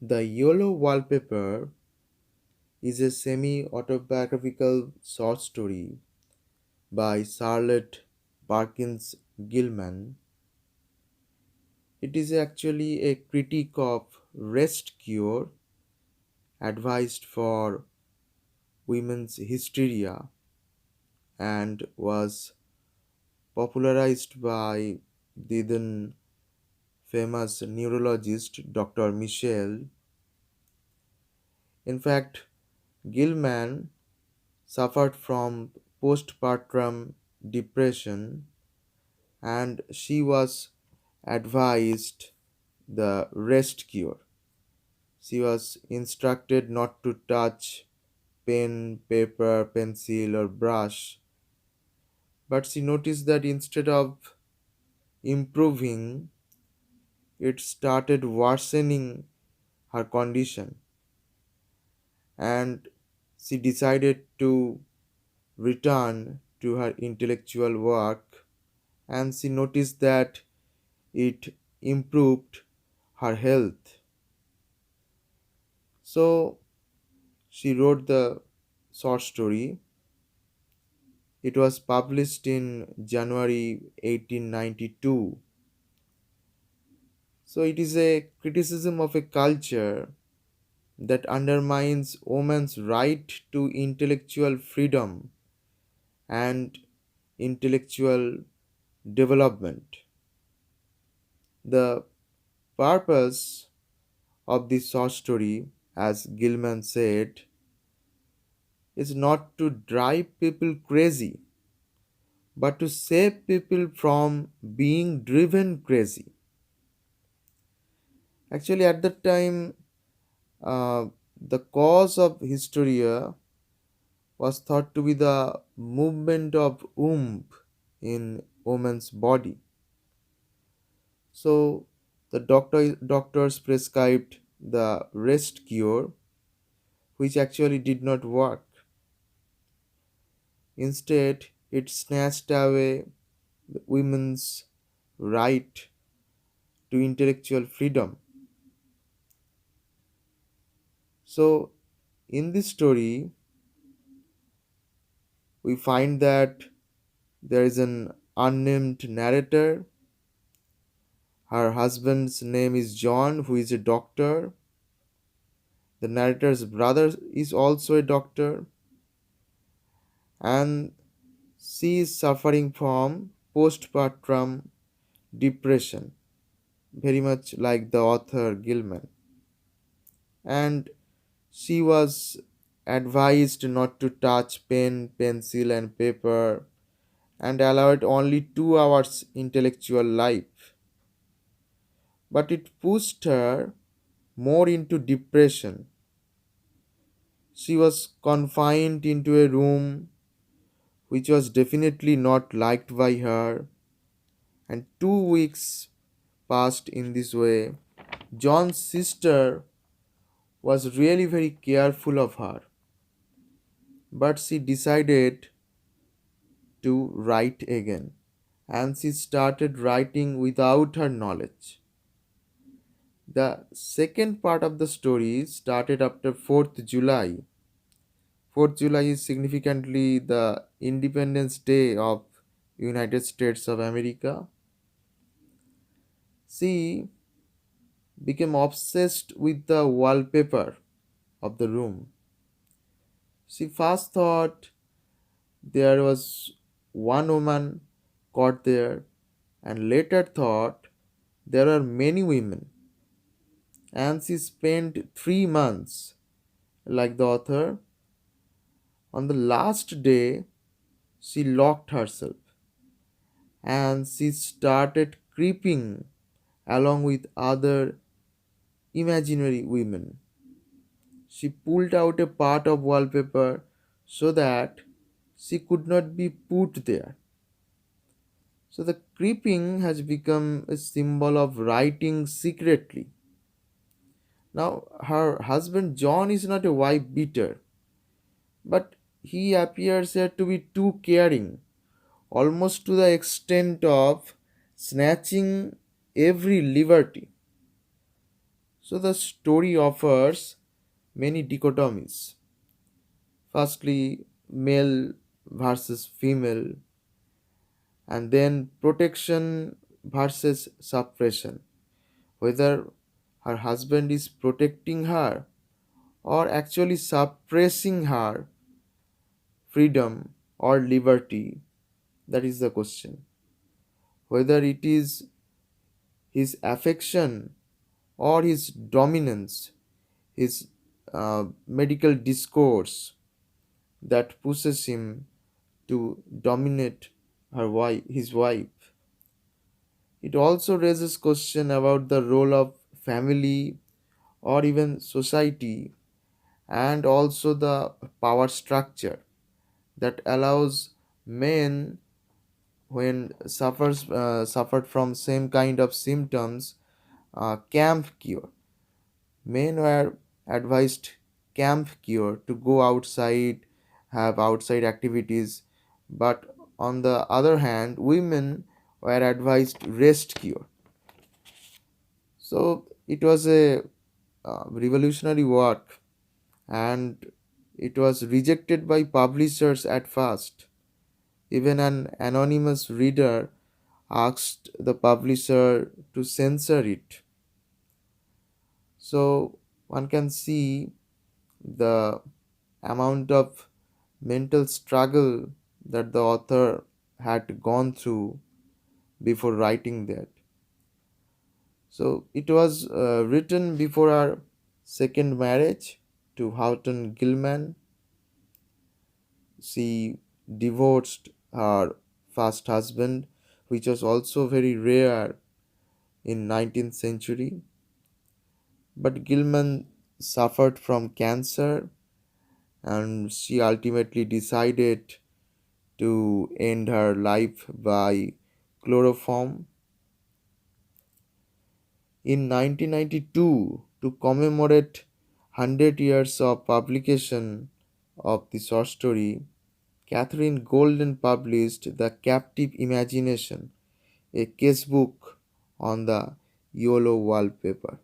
The Yellow Wallpaper is a semi-autobiographical short story by Charlotte Perkins Gilman. It is actually a critique of restcure advised for women's hysteria and was popularized by the then famous neurologist Dr. Michelle. In fact, Gilman suffered from postpartum depression and she was advised the rest cure. She was instructed not to touch pen, paper, pencil, or brush, but she noticed that instead of improving, it started worsening her condition, and she decided to return to her intellectual work, and she noticed that it improved her health. So she wrote the short story. It was published in January 1892. So it is a criticism of a culture that undermines women's right to intellectual freedom and intellectual development. The purpose of this short story, as Gilman said, is not to drive people crazy, but to save people from being driven crazy. Actually, at that time, uh, the cause of hysteria was thought to be the movement of womb in woman's body. So the doctors prescribed the rest cure, which actually did not work. Instead, it snatched away the women's right to intellectual freedom. So, in this story, we find that there is an unnamed narrator. Her husband's name is John, who is a doctor. The narrator's brother is also a doctor, and she is suffering from postpartum depression, very much like the author Gilman. And she was advised not to touch pen, pencil, and paper and allowed only 2 hours intellectual life. But it pushed her more into depression. She was confined into a room which was definitely not liked by her, and 2 weeks passed in this way. John's sister was really very careful of her, but she decided to write again, and she started writing without her knowledge. The second part of the story started after 4th July. 4th July is significantly the Independence Day of United States of America. She became obsessed with the wallpaper of the room. She first thought there was one woman caught there, and later thought there are many women. And she spent 3 months, like the author. On the last day, she locked herself and she started creeping along with other imaginary women. She pulled out a part of wallpaper so that she could not be put there. So the creeping has become a symbol of writing secretly. Now, her husband John is not a wife beater, but he appears here to be too caring, almost to the extent of snatching every liberty. So the story offers many dichotomies. Firstly, male versus female, and then protection versus suppression. Whether her husband is protecting her or actually suppressing her freedom or liberty, that is the question. Whether it is his affection or his dominance, his medical discourse that pushes him to dominate his wife. It also raises question about the role of family or even society, and also the power structure that allows men, when suffered from same kind of symptoms, camp cure. Men were advised camp cure to go outside, have outside activities, but on the other hand, women were advised rest cure. So it was a revolutionary work, and it was rejected by publishers at first. Even an anonymous reader asked the publisher to censor it. So one can see the amount of mental struggle that the author had gone through before writing that. So it was written before her second marriage to Houghton Gilman. She divorced her first husband, which was also very rare in 19th century. But Gilman suffered from cancer, and she ultimately decided to end her life by chloroform. In 1992, to commemorate 100 years of publication of the short story, Catherine Golden published The Captive Imagination, a casebook on the yellow wallpaper.